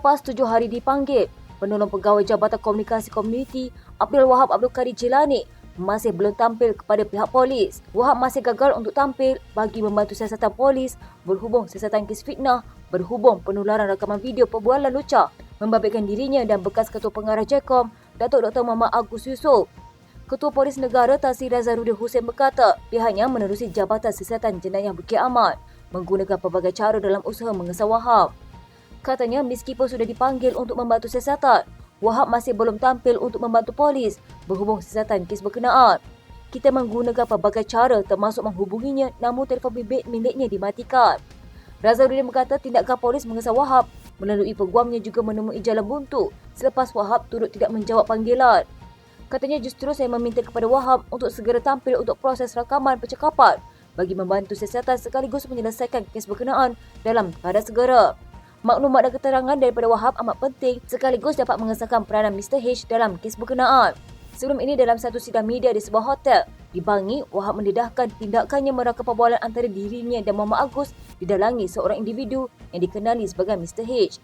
Selepas 7 hari dipanggil, penolong pegawai Jabatan Komunikasi Komuniti Abdul Wahab Abdul Kadir Jilani masih belum tampil kepada pihak polis. Wahab masih gagal untuk tampil bagi membantu siasatan polis berhubung siasatan kes fitnah, berhubung penularan rakaman video perbualan lucah membabitkan dirinya dan bekas Ketua Pengarah JKOM, Datuk Dr. Muhammad Agus Yusof. Ketua Polis Negara Tan Sri Nazarudin Hussein berkata pihaknya menerusi Jabatan Siasatan Jenayah Bukit Aman menggunakan pelbagai cara dalam usaha mengesah Wahab. Katanya meskipun sudah dipanggil untuk membantu siasatan, Wahab masih belum tampil untuk membantu polis berhubung siasatan kes berkenaan. Kita menggunakan pelbagai cara termasuk menghubunginya namun telefon bimbit miliknya dimatikan. Nazarudin berkata tindakan polis mengesah Wahab melalui peguamnya juga menemui jalan buntu selepas Wahab turut tidak menjawab panggilan. Katanya justru saya meminta kepada Wahab untuk segera tampil untuk proses rakaman percakapan bagi membantu siasatan sekaligus menyelesaikan kes berkenaan dalam keadaan segera. Maklumat dan keterangan daripada Wahab amat penting sekaligus dapat mengesahkan peranan Mr. H dalam kes berkenaan. Sebelum ini dalam satu sidang media di sebuah hotel di Bangi, Wahab mendedahkan tindakannya merangka perbualan antara dirinya dan Muhammad Agus didalangi seorang individu yang dikenali sebagai Mr. H.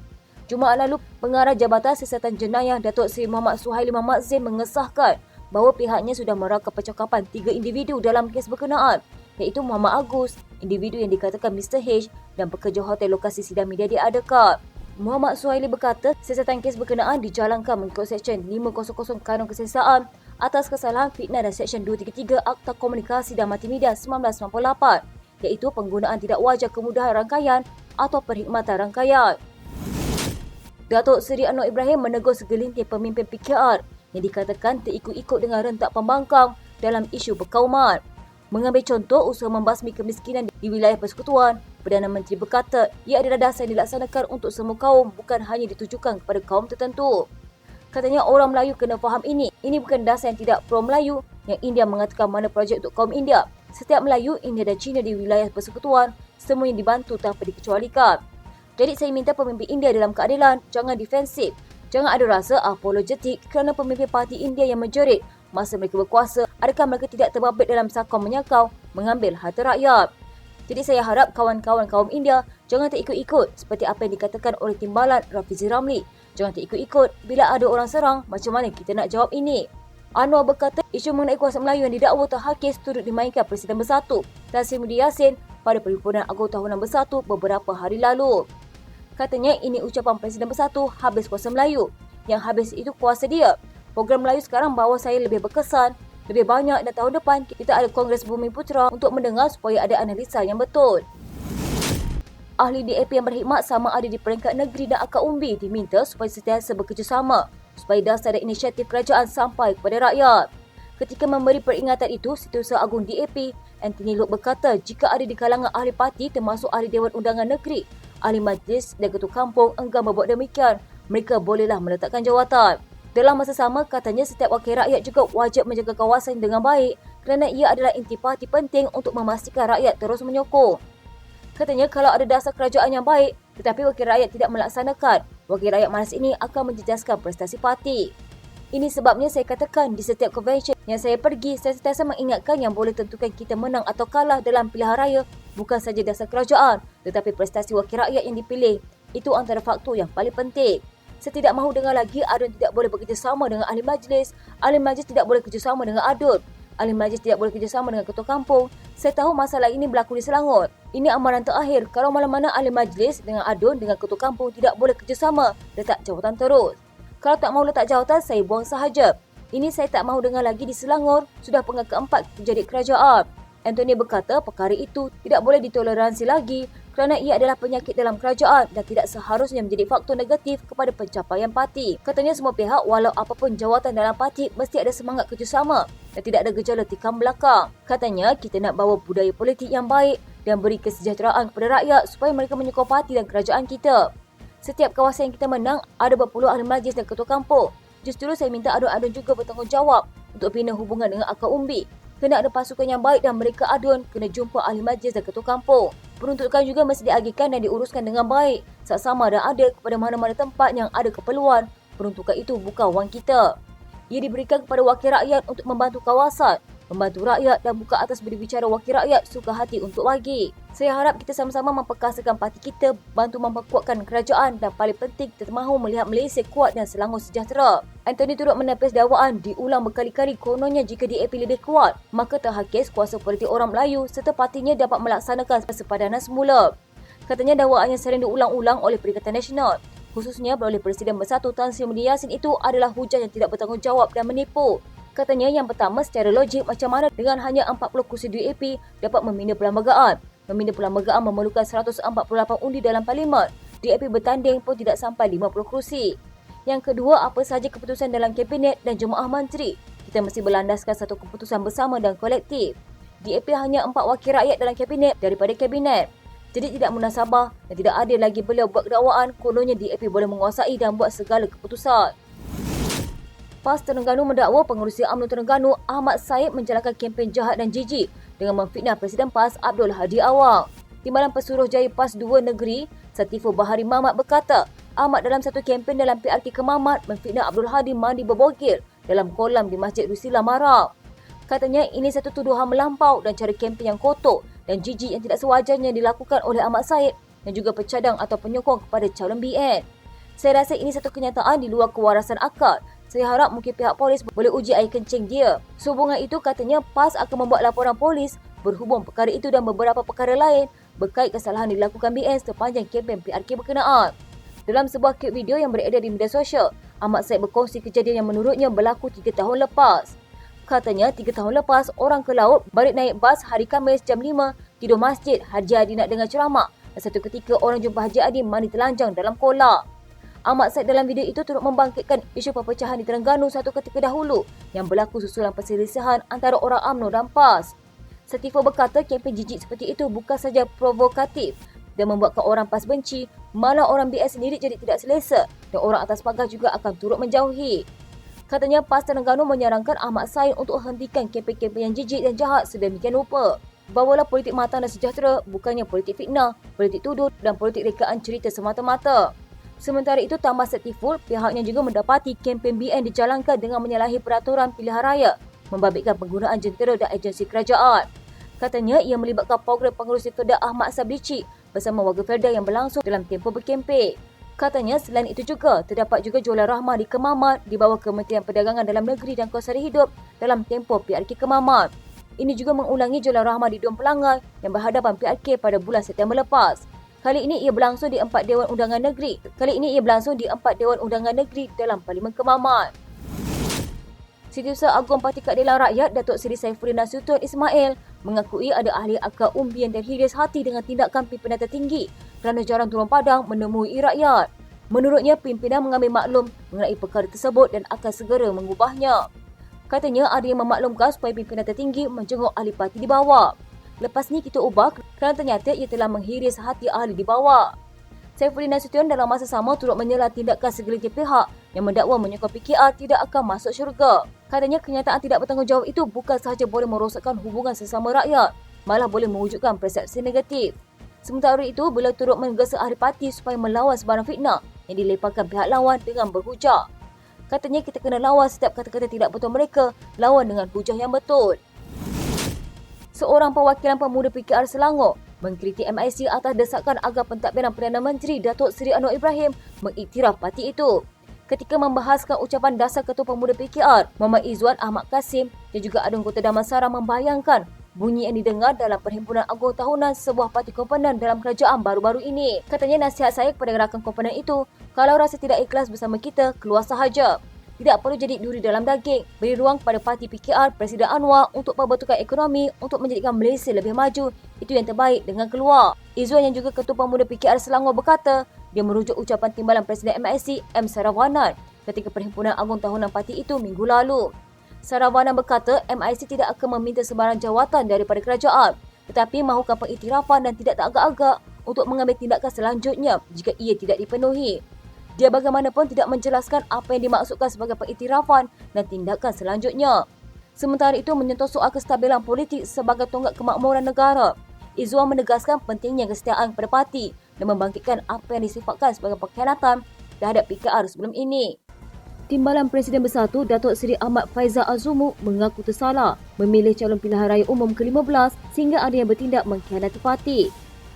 Jumaat lalu, Pengarah Jabatan Siasatan Jenayah Datuk Seri Muhammad Suhaili Muhammad Zain mengesahkan bahawa pihaknya sudah merangka percakapan 3 individu dalam kes berkenaan, iaitu Muhammad Agus, individu yang dikatakan Mr. H dan pekerja hotel lokasi sidang media diadakan. Muhammad Suhaili berkata siasatan kes berkenaan dijalankan mengikut Seksyen 500 Kanun Kesiasaan atas kesalahan fitnah dan Seksyen 233 Akta Komunikasi dan Multimedia 1998, iaitu penggunaan tidak wajar kemudahan rangkaian atau perkhidmatan rangkaian. Datuk Seri Anwar Ibrahim menegur segelintir pemimpin PKR yang dikatakan terikut-ikut dengan rentak pembangkang dalam isu perkauman. Mengambil contoh usaha membasmi kemiskinan di wilayah persekutuan, Perdana Menteri berkata ia adalah dasar yang dilaksanakan untuk semua kaum bukan hanya ditujukan kepada kaum tertentu. Katanya orang Melayu kena faham ini. Ini bukan dasar yang tidak pro-Melayu yang India mengatakan mana projek untuk kaum India. Setiap Melayu, India dan Cina di wilayah persekutuan semuanya dibantu tanpa dikecualikan. Jadi saya minta pemimpin India dalam keadilan jangan defensif, jangan ada rasa apologetik kerana pemimpin parti India yang menjerit masa mereka berkuasa, adakah mereka tidak terbabit dalam sakau menyakau mengambil harta rakyat. Jadi saya harap kawan-kawan kaum India jangan terikut-ikut seperti apa yang dikatakan oleh Timbalan Rafizi Ramli. Jangan terikut-ikut bila ada orang serang, macam mana kita nak jawab ini. Anwar berkata isu mengenai kuasa Melayu yang didakwa terhakis turut dimainkan Presiden Bersatu Tan Sri Muhyiddin Yassin pada perhimpunan Agung Tahunan Bersatu beberapa hari lalu. Katanya ini ucapan Presiden Bersatu habis kuasa Melayu. Yang habis itu kuasa dia. Program Melayu sekarang bahawa saya lebih berkesan, lebih banyak dan tahun depan kita ada Kongres Bumi Putera untuk mendengar supaya ada analisa yang betul. Ahli DAP yang berkhidmat sama ada di peringkat negeri dan akar umbi diminta supaya sentiasa bekerjasama supaya dasar dan inisiatif kerajaan sampai kepada rakyat. Ketika memberi peringatan itu, Setiausaha Agung DAP, Anthony Loke berkata jika ada di kalangan ahli parti termasuk ahli Dewan Undangan Negeri, ahli majlis dan ketua kampung enggan berbuat demikian, mereka bolehlah meletakkan jawatan. Dalam masa sama, katanya setiap wakil rakyat juga wajib menjaga kawasan dengan baik kerana ia adalah intipati penting untuk memastikan rakyat terus menyokong. Katanya kalau ada dasar kerajaan yang baik tetapi wakil rakyat tidak melaksanakan, wakil rakyat malas ini akan menjejaskan prestasi parti. Ini sebabnya saya katakan di setiap konvensyen yang saya pergi, saya sentiasa mengingatkan yang boleh tentukan kita menang atau kalah dalam pilihan raya bukan saja dasar kerajaan tetapi prestasi wakil rakyat yang dipilih. Itu antara faktor yang paling penting. Saya tidak mahu dengar lagi adun tidak boleh bekerjasama dengan ahli majlis tidak boleh bekerjasama dengan adun, ahli majlis tidak boleh bekerjasama dengan ketua kampung. Saya tahu masalah ini berlaku di Selangor. Ini amaran terakhir, kalau mana-mana ahli majlis dengan adun dengan ketua kampung tidak boleh kerjasama, letak jawatan terus. Kalau tak mahu letak jawatan, saya buang sahaja. Ini saya tak mahu dengar lagi di Selangor, sudah penggal keempat terjadi kerajaan. Anthony berkata perkara itu tidak boleh ditoleransi lagi kerana ia adalah penyakit dalam kerajaan dan tidak seharusnya menjadi faktor negatif kepada pencapaian parti. Katanya semua pihak walau apapun jawatan dalam parti mesti ada semangat kerjasama dan tidak ada gejala tikam belakang. Katanya kita nak bawa budaya politik yang baik dan beri kesejahteraan kepada rakyat supaya mereka menyokong parti dan kerajaan kita. Setiap kawasan yang kita menang ada berpuluh ahli majlis dan ketua kampung. Justru saya minta adun-adun juga bertanggungjawab untuk bina hubungan dengan akar umbi. Kena ada pasukan yang baik dan mereka adun kena jumpa ahli majlis dan ketua kampung. Peruntukan juga mesti diagihkan dan diuruskan dengan baik, saksama dan adil kepada mana-mana tempat yang ada keperluan. Peruntukan itu bukan wang kita. Ia diberikan kepada wakil rakyat untuk membantu kawasan. membantu rakyat dan bukan atas berbicara wakil rakyat suka hati untuk bagi. Saya harap kita sama-sama memperkasakan parti kita, bantu memperkuatkan kerajaan dan paling penting kita mahu melihat Malaysia kuat dan Selangor sejahtera. Anthony turut menepis dakwaan diulang berkali-kali kononnya jika DAP lebih kuat, maka terhakis kuasa politik orang Melayu serta partinya dapat melaksanakan sepadanan semula. Katanya dakwaan yang sering diulang-ulang oleh Perikatan Nasional, khususnya oleh Presiden Bersatu Tan Sri Mulia Yassin itu adalah hujah yang tidak bertanggungjawab dan menipu. Katanya yang pertama, secara logik macam mana dengan hanya 40 kursi DAP dapat membina perlembagaan. Membina perlembagaan memerlukan 148 undi dalam parlimen. DAP bertanding pun tidak sampai 50 kursi. Yang kedua, apa sahaja keputusan dalam kabinet dan jemaah menteri, kita mesti berlandaskan satu keputusan bersama dan kolektif. DAP hanya 4 wakil rakyat dalam kabinet daripada kabinet. Jadi tidak munasabah dan tidak adil lagi beliau buat dakwaan kononnya DAP boleh menguasai dan buat segala keputusan. PAS Terengganu mendakwa pengerusi UMNO Terengganu Ahmad Said menjalankan kempen jahat dan jijik dengan memfitnah Presiden PAS Abdul Hadi Awang. Timbalan Pesuruhjaya PAS 2 Negeri, Satiful Bahari Mamat berkata, Ahmad dalam satu kempen dalam PRK Kemamat memfitnah Abdul Hadi mandi berbogil dalam kolam di Masjid Rusila Marab. Katanya ini satu tuduhan melampau dan cara kempen yang kotor dan jijik yang tidak sewajarnya dilakukan oleh Ahmad Said dan juga pecadang atau penyokong kepada calon BN. Saya rasa ini satu kenyataan di luar kewarasan akal. Saya harap mungkin pihak polis boleh uji air kencing dia. Sehubungan itu katanya PAS akan membuat laporan polis berhubung perkara itu dan beberapa perkara lain berkait kesalahan dilakukan BN sepanjang kempen PRK berkenaan. Dalam sebuah klip video yang beredar di media sosial, Ahmad Said berkongsi kejadian yang menurutnya berlaku 3 tahun lepas. Katanya 3 tahun lepas orang ke laut balik naik bas hari Khamis jam 5 tidur masjid Haji Adi nak dengar ceramah dan satu ketika orang jumpa Haji Adi mandi telanjang dalam kolam. Ahmad Said dalam video itu turut membangkitkan isu perpecahan di Terengganu satu ketika dahulu yang berlaku susulan perselisihan antara orang UMNO dan PAS. Satiful berkata kempen jijik seperti itu bukan saja provokatif dan membuatkan orang PAS benci, malah orang BS sendiri jadi tidak selesa dan orang atas pagar juga akan turut menjauhi. Katanya PAS Terengganu menyarankan Ahmad Said untuk hentikan kempen-kempen yang jijik dan jahat sedemikian rupa. Bawalah politik matang dan sejahtera, bukannya politik fitnah, politik tuduh dan politik rekaan cerita semata-mata. Sementara itu, tambah Satiful, pihaknya juga mendapati kempen BN dijalankan dengan menyalahi peraturan pilihan raya, membabitkan penggunaan jentera dan agensi kerajaan. Katanya ia melibatkan program pengurusi Felda Ahmad Sabrici bersama warga Felda yang berlangsung dalam tempoh berkempen. Katanya selain itu juga, terdapat juga jualan rahmah di Kemamat di bawah Kementerian Perdagangan Dalam Negeri dan Kelestarian Hidup dalam tempoh PRK Kemamat. Ini juga mengulangi jualan rahmah di Dom Pelangai yang berhadapan PRK pada bulan September lepas. Kali ini ia berlangsung di 4 Dewan Undangan Negeri. Dalam Parlimen Kemamat. Setiausaha Agung Parti Keadilan Rakyat Datuk Seri Saifuddin Nasution Ismail mengakui ada ahli akal umbi yang terhiris hati dengan tindakan pimpinan tertinggi kerana jarang turun padang menemui rakyat. Menurutnya, pimpinan mengambil maklum mengenai perkara tersebut dan akan segera mengubahnya. Katanya ada yang memaklumkan supaya pimpinan tertinggi menjenguk ahli parti di bawah. Lepas ni kita ubah kerana ternyata ia telah menghiris hati ahli di bawah. Saifuddin Nasution dalam masa sama turut menyela tindakan segelintir pihak yang mendakwa menyokong PKR tidak akan masuk syurga. Katanya kenyataan tidak bertanggungjawab itu bukan sahaja boleh merosakkan hubungan sesama rakyat, malah boleh mewujudkan persepsi negatif. Sementara itu, beliau turut menggesa ahli parti supaya melawan sebarang fitnah yang dilemparkan pihak lawan dengan berhujah. Katanya kita kena lawan setiap kata-kata tidak betul mereka, lawan dengan hujah yang betul. Seorang perwakilan pemuda PKR Selangor mengkritik MIC atas desakan agar pentadbiran Perdana Menteri Datuk Seri Anwar Ibrahim mengiktiraf parti itu. Ketika membahaskan ucapan dasar Ketua Pemuda PKR, Muhammad Izzuan Ahmad Kasim dan juga Adun Kota Damansara membayangkan bunyi yang didengar dalam Perhimpunan Agung Tahunan sebuah parti komponen dalam kerajaan baru-baru ini. Katanya nasihat saya kepada rakan komponen itu, kalau rasa tidak ikhlas bersama kita, keluar sahaja. Tidak perlu jadi duri dalam daging. Beri ruang kepada parti PKR Presiden Anwar untuk pembentukan ekonomi untuk menjadikan Malaysia lebih maju. Itu yang terbaik dengan keluar. Izzuan yang juga Ketua Pemuda PKR Selangor berkata, dia merujuk ucapan Timbalan Presiden MIC M. Saravanan ketika Perhimpunan Agung Tahunan parti itu minggu lalu. Saravanan berkata MIC tidak akan meminta sebarang jawatan daripada kerajaan, tetapi mahukan pengiktirafan dan tidak teragak-agak untuk mengambil tindakan selanjutnya jika ia tidak dipenuhi. Dia bagaimanapun tidak menjelaskan apa yang dimaksudkan sebagai pengiktirafan dan tindakan selanjutnya. Sementara itu menyentuh soal kestabilan politik sebagai tonggak kemakmuran negara. Izzuan menegaskan pentingnya kesetiaan kepada parti dan membangkitkan apa yang disifatkan sebagai pengkhianatan terhadap PKR sebelum ini. Timbalan Presiden Bersatu Datuk Seri Ahmad Faizal Azumu mengaku tersalah memilih calon pilihan raya umum ke-15 sehingga ada yang bertindak mengkhianati parti.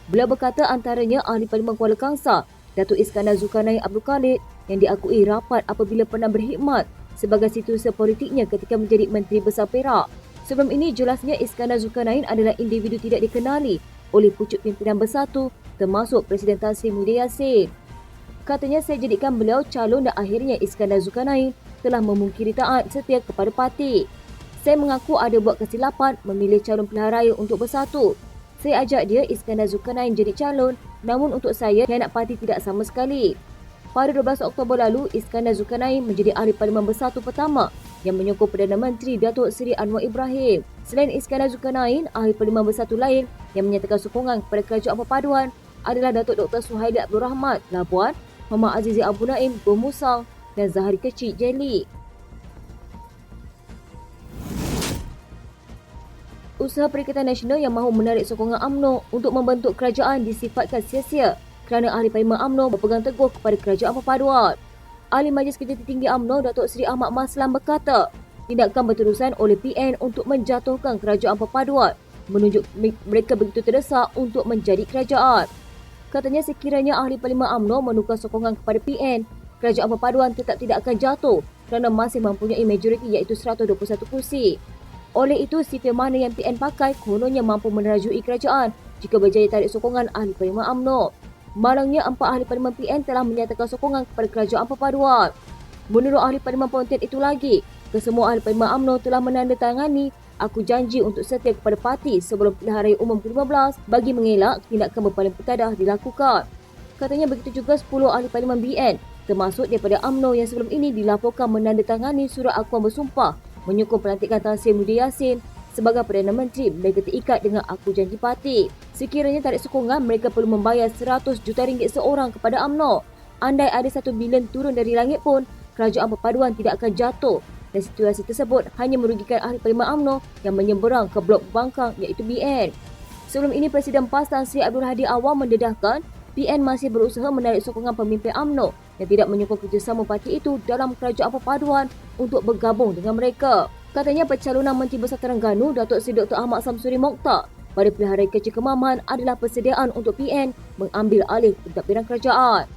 Beliau berkata antaranya Ahli Parlimen Kuala Kangsar, Datuk Iskandar Zulkarnain Abdul Khalid yang diakui rapat apabila pernah berkhidmat sebagai situasi politiknya ketika menjadi Menteri Besar Perak. Sebelum ini jelasnya Iskandar Zulkarnain adalah individu tidak dikenali oleh pucuk pimpinan Bersatu termasuk Presiden Tan Sri Muhyiddin Yassin. Katanya saya jadikan beliau calon dan akhirnya Iskandar Zulkarnain telah memungkiri taat setia kepada parti. Saya mengaku ada buat kesilapan memilih calon pilihan raya untuk Bersatu. Saya ajak dia Iskandar Zulkarnain jadi calon, namun untuk saya khianat parti tidak sama sekali. Pada 12 Oktober lalu, Iskandar Zulkarnain menjadi Ahli Parlimen Bersatu pertama yang menyokong Perdana Menteri Datuk Seri Anwar Ibrahim. Selain Iskandar Zulkarnain, Ahli Parlimen Bersatu lain yang menyatakan sokongan kepada Kerajaan Perpaduan adalah Datuk Dr. Suhaili Abdul Rahmat Labuan, Muhammad Azizi Abu Naim Gomusang dan Zahari Kecil Jeli. Usaha Perikatan Nasional yang mahu menarik sokongan UMNO untuk membentuk kerajaan disifatkan sia-sia kerana Ahli Parlimen UMNO berpegang teguh kepada Kerajaan Perpaduan. Ahli Majlis Kerja Tertinggi UMNO Datuk Seri Ahmad Maslan berkata, tindakan berterusan oleh PN untuk menjatuhkan Kerajaan Perpaduan menunjuk mereka begitu terdesak untuk menjadi kerajaan. Katanya sekiranya Ahli Parlimen UMNO menukar sokongan kepada PN, Kerajaan Perpaduan tetap tidak akan jatuh kerana masih mempunyai majoriti iaitu 121 kursi. Oleh itu, sifir mana yang PN pakai kononnya mampu menerajui kerajaan jika berjaya tarik sokongan Ahli Parlimen UMNO. Malangnya, 4 Ahli Parlimen PN telah menyatakan sokongan kepada Kerajaan Perpaduan. Menurut Ahli Parlimen Pontian itu lagi, kesemua Ahli Parlimen UMNO telah menandatangani aku janji untuk setia kepada parti sebelum pilihan raya umum ke-15 bagi mengelak tindakan berpaling petadah dilakukan. Katanya begitu juga 10 Ahli Parlimen BN termasuk daripada UMNO yang sebelum ini dilaporkan menandatangani surat akuan bersumpah menyokong pelantikan Tan Sri Muhyiddin Yassin sebagai Perdana Menteri. Mereka terikat dengan aku janji parti. Sekiranya tarik sokongan, mereka perlu membayar 100 juta ringgit seorang kepada UMNO. Andai ada 1 bilion turun dari langit pun, Kerajaan Perpaduan tidak akan jatuh. Dan situasi tersebut hanya merugikan Ahli Parlimen UMNO yang menyeberang ke blok pembangkang iaitu BN. Sebelum ini, Presiden PAS Tan Sri Abdul Hadi Awang mendedahkan PN masih berusaha menarik sokongan pemimpin UMNO yang tidak menyokong kerjasama parti itu dalam Kerajaan Perpaduan untuk bergabung dengan mereka. Katanya pencalonan Menteri Besar Terengganu Datuk Seri Dr. Ahmad Samsuri Mokhtar pada pilihan raya kecil Kemaman adalah persediaan untuk PN mengambil alih pentadbiran kerajaan.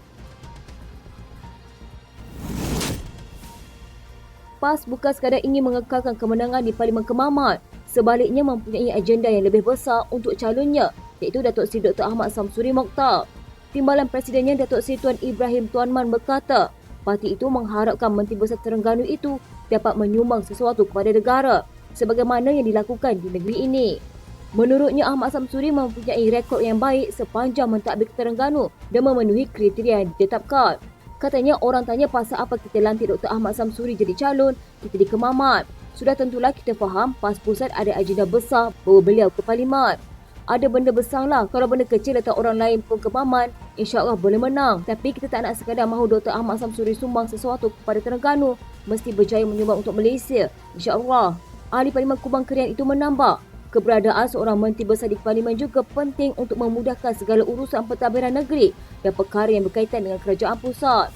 PAS bukan sekadar ingin mengekalkan kemenangan di Parlimen Kemaman, sebaliknya mempunyai agenda yang lebih besar untuk calonnya iaitu Datuk Seri Dr. Ahmad Samsuri Mokhtar. Timbalan Presidennya Datuk Seri Tuan Ibrahim Tuan Man berkata, parti itu mengharapkan Menteri Besar Terengganu itu dapat menyumbang sesuatu kepada negara sebagaimana yang dilakukan di negeri ini. Menurutnya, Ahmad Samsuri mempunyai rekod yang baik sepanjang mentadbir Terengganu dan memenuhi kriteria yang ditetapkan. Katanya orang tanya pasal apa kita lantik Dr. Ahmad Samsuri jadi calon kita di Kemaman. Sudah tentulah kita faham PAS Pusat ada agenda besar bawa beliau ke Parlimen. Ada benda besar lah, kalau benda kecil letak orang lain pun Kemaman, insyaAllah boleh menang. Tapi kita tak nak sekadar mahu Dr. Ahmad Samsuri sumbang sesuatu kepada Terengganu, mesti berjaya menyumbang untuk Malaysia, insyaAllah. Ahli Parlimen Kubang Kerian itu menambah, keberadaan seorang Menteri Besar di Parlimen juga penting untuk memudahkan segala urusan pentadbiran negeri dan perkara yang berkaitan dengan kerajaan pusat.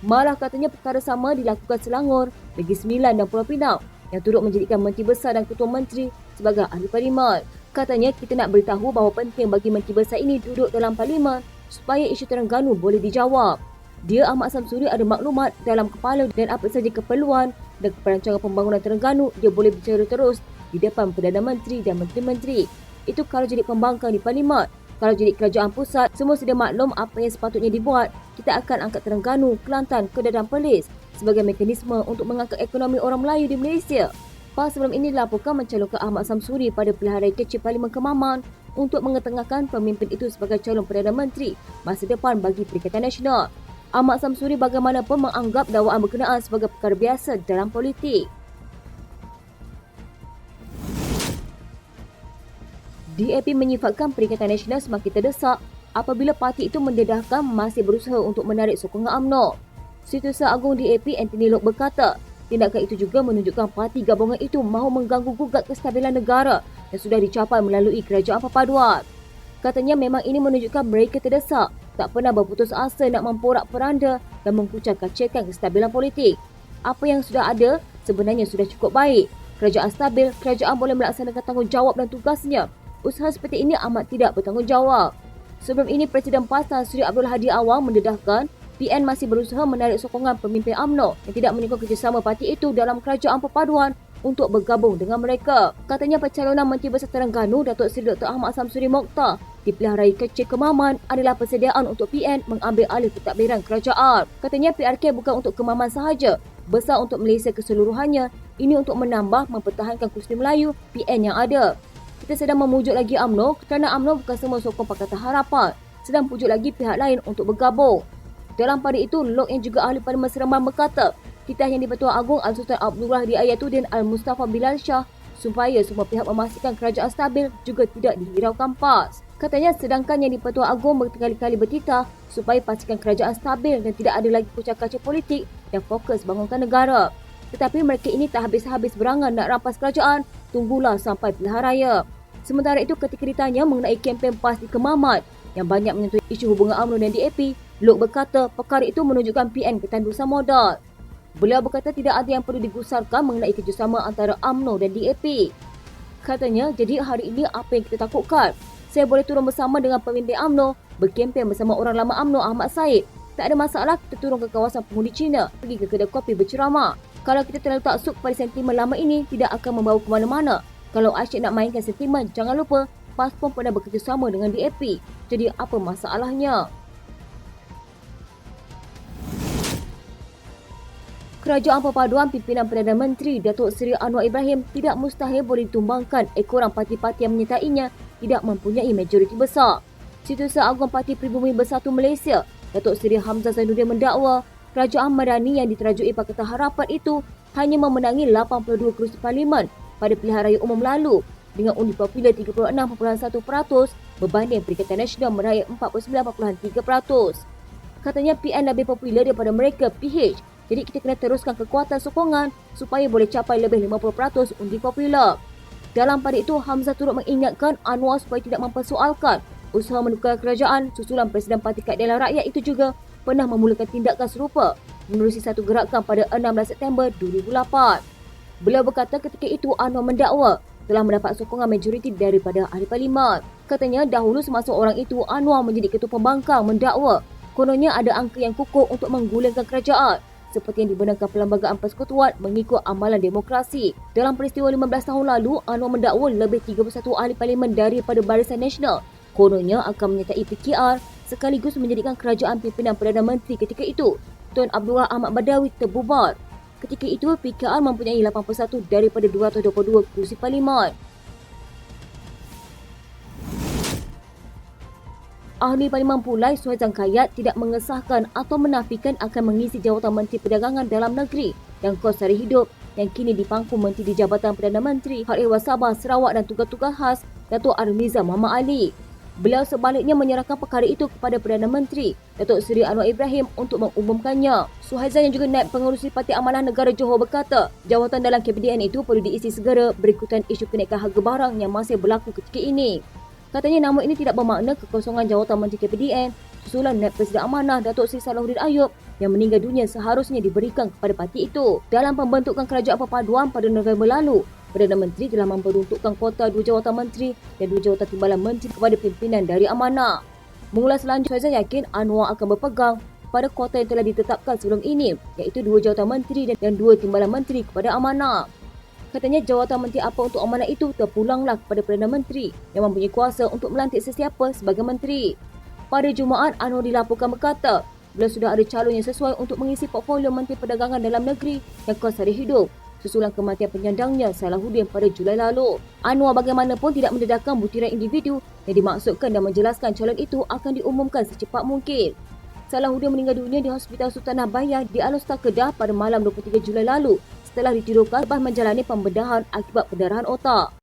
Malah katanya perkara sama dilakukan Selangor, Negeri Sembilan dan Pulau Pinang yang turut menjadikan Menteri Besar dan Ketua Menteri sebagai Ahli Parlimen. Katanya kita nak beritahu bahawa penting bagi Menteri Besar ini duduk dalam Parlimen supaya isu Terengganu boleh dijawab. Dia Ahmad Samsuri ada maklumat dalam kepala dan apa saja keperluan dan perancangan pembangunan Terengganu dia boleh bicara terus di depan Perdana Menteri dan Menteri-Menteri. Itu kalau jadi pembangkang di Parlimen. Kalau jadi kerajaan pusat, semua sudah maklum apa yang sepatutnya dibuat. Kita akan angkat Terengganu, Kelantan, Kedah dan Perlis sebagai mekanisme untuk mengangkat ekonomi orang Melayu di Malaysia. PAS sebelum ini dilaporkan mencalonkan Ahmad Samsuri pada pilihan raya kecil Parlimen Kemaman untuk mengetengahkan pemimpin itu sebagai calon Perdana Menteri masa depan bagi Perikatan Nasional. Ahmad Samsuri bagaimanapun menganggap dakwaan berkenaan sebagai perkara biasa dalam politik. DAP menyifatkan Perikatan Nasional semakin terdesak apabila parti itu mendedahkan masih berusaha untuk menarik sokongan UMNO. Setiausaha Agung DAP Anthony Loke berkata, tindakan itu juga menunjukkan parti gabungan itu mahu mengganggu gugat kestabilan negara yang sudah dicapai melalui Kerajaan Perpaduan. Katanya memang ini menunjukkan mereka terdesak, tak pernah berputus asa nak memporak-peranda dan mengkucang-kacirkan kestabilan politik. Apa yang sudah ada sebenarnya sudah cukup baik. Kerajaan stabil, kerajaan boleh melaksanakan tanggungjawab dan tugasnya. Usaha seperti ini amat tidak bertanggungjawab. Sebelum ini, Presiden PAS Tan Sri Abdul Hadi Awang mendedahkan PN masih berusaha menarik sokongan pemimpin UMNO yang tidak menyokong kerjasama parti itu dalam kerajaan perpaduan untuk bergabung dengan mereka. Katanya pencalonan Menteri Besar Terengganu Datuk Seri Dr. Ahmad Samsuri Mokhtar di Pilihan Raya Kecil Kemaman adalah persediaan untuk PN mengambil alih pentadbiran kerajaan. Katanya PRK bukan untuk Kemaman sahaja, besar untuk Malaysia keseluruhannya. Ini untuk menambah mempertahankan kursi Melayu PN yang ada. Kita sedang memujuk lagi UMNO kerana UMNO bukan semua sokong Pakatan Harapan, sedang pujuk lagi pihak lain untuk bergabung. Dalam pada itu, Lok yang juga ahli Parlimen Seremban berkata, Titah Yang di-Pertuan Agong Al-Sultan Abdullah di Ayatuddin Al-Mustafa Bilal Shah supaya semua pihak memastikan kerajaan stabil juga tidak dihiraukan PAS. Katanya sedangkan Yang di-Pertuan Agong berkali-kali bertitah supaya pastikan kerajaan stabil dan tidak ada lagi kucak-kacir politik yang fokus bangunkan negara. Tetapi mereka ini tak habis-habis berangan nak rampas kerajaan, tunggulah sampai pilihan raya. Sementara itu ketika ditanya mengenai kempen PAS di Kemaman yang banyak menyentuh isu hubungan UMNO dan DAP, Lok berkata perkara itu menunjukkan PN ketandusan modal. Beliau berkata tidak ada yang perlu digusarkan mengenai kerjasama antara UMNO dan DAP. Katanya, jadi hari ini apa yang kita takutkan? Saya boleh turun bersama dengan pemimpin UMNO, berkempen bersama orang lama UMNO Ahmad Said. Tak ada masalah kita turun ke kawasan pengundi Cina, pergi ke kedai kopi berceramah. Kalau kita terlalu taksub pada sentimen lama ini, tidak akan membawa ke mana-mana. Kalau asyik nak mainkan sentimen, jangan lupa PAS pun pernah bekerjasama dengan DAP. Jadi apa masalahnya? Kerajaan Perpaduan Pimpinan Perdana Menteri Datuk Seri Anwar Ibrahim tidak mustahil boleh ditumbangkan ekoran parti-parti yang menyertainya tidak mempunyai majoriti besar. Setiausaha Agung Parti Pribumi Bersatu Malaysia, Datuk Seri Hamzah Zainuddin mendakwa Kerajaan Madani yang diterajui Pakatan Harapan itu hanya memenangi 82 kerusi parlimen pada pilihan raya umum lalu dengan undi popular 36.1% berbanding Perikatan Nasional meraih 49.3%. Katanya PN lebih popular daripada mereka PH. Jadi kita kena teruskan kekuatan sokongan supaya boleh capai lebih 50% undi popular. Dalam pada itu, Hamzah turut mengingatkan Anwar supaya tidak mempersoalkan usaha menukar kerajaan susulan Presiden Parti Keadilan Rakyat itu juga pernah memulakan tindakan serupa menerusi satu gerakan pada 16 September 2008. Beliau berkata ketika itu Anwar mendakwa telah mendapat sokongan majoriti daripada ahli parlimen. Katanya dahulu semasa orang itu Anwar menjadi ketua pembangkang mendakwa kononnya ada angka yang kukuh untuk menggulingkan kerajaan seperti yang dibenarkan Perlembagaan Persekutuan mengikut amalan demokrasi. Dalam peristiwa 15 tahun lalu, Anwar mendakwa lebih 31 ahli parlimen daripada Barisan Nasional kononnya akan menyertai PKR sekaligus menjadikan kerajaan pimpinan Perdana Menteri ketika itu, Tun Abdullah Ahmad Badawi terbubar. Ketika itu, PKR mempunyai 81 daripada 222 kursi parlimen. Ahli Parlimen Pulai Suhaizan Kayat tidak mengesahkan atau menafikan akan mengisi jawatan Menteri Perdagangan Dalam Negeri dan Kos Sari Hidup yang kini dipangku Menteri di Jabatan Perdana Menteri Hak Ehwal Sabah, Sarawak dan Tugas-Tugas Khas Datuk Armiza Muhammad Ali. Beliau sebaliknya menyerahkan perkara itu kepada Perdana Menteri Datuk Seri Anwar Ibrahim untuk mengumumkannya. Suhaizan yang juga naib pengerusi Parti Amanah Negara Johor berkata, jawatan dalam KPDN itu perlu diisi segera berikutan isu kenaikan harga barang yang masih berlaku ketika ini. Katanya namun ini tidak bermakna kekosongan jawatan Menteri KPDN susulan naib Presiden Amanah Datuk Seri Salahuddin Ayub yang meninggal dunia seharusnya diberikan kepada parti itu. Dalam pembentukan kerajaan perpaduan pada November lalu, Perdana Menteri telah memperuntukkan kuota 2 jawatan menteri dan 2 jawatan timbalan menteri kepada pimpinan dari Amanah. Mula selanjutnya, saya yakin Anwar akan berpegang pada kuota yang telah ditetapkan sebelum ini, iaitu 2 jawatan menteri dan 2 timbalan menteri kepada Amanah. Katanya jawatan menteri apa untuk amanah itu terpulanglah kepada Perdana Menteri yang mempunyai kuasa untuk melantik sesiapa sebagai menteri. Pada Jumaat, Anwar dilaporkan berkata, beliau sudah ada calon yang sesuai untuk mengisi portfolio Menteri Perdagangan Dalam Negeri dan Kos Sari Hidup susulan kematian penyandangnya Salahuddin pada Julai lalu. Anwar bagaimanapun tidak mendedahkan butiran individu yang dimaksudkan dan menjelaskan calon itu akan diumumkan secepat mungkin. Salahuddin meninggal dunia di Hospital Sultanah Bayah di Alor-Star Kedah pada malam 23 Julai lalu setelah ditidurkan lepas menjalani pembedahan akibat pendarahan otak.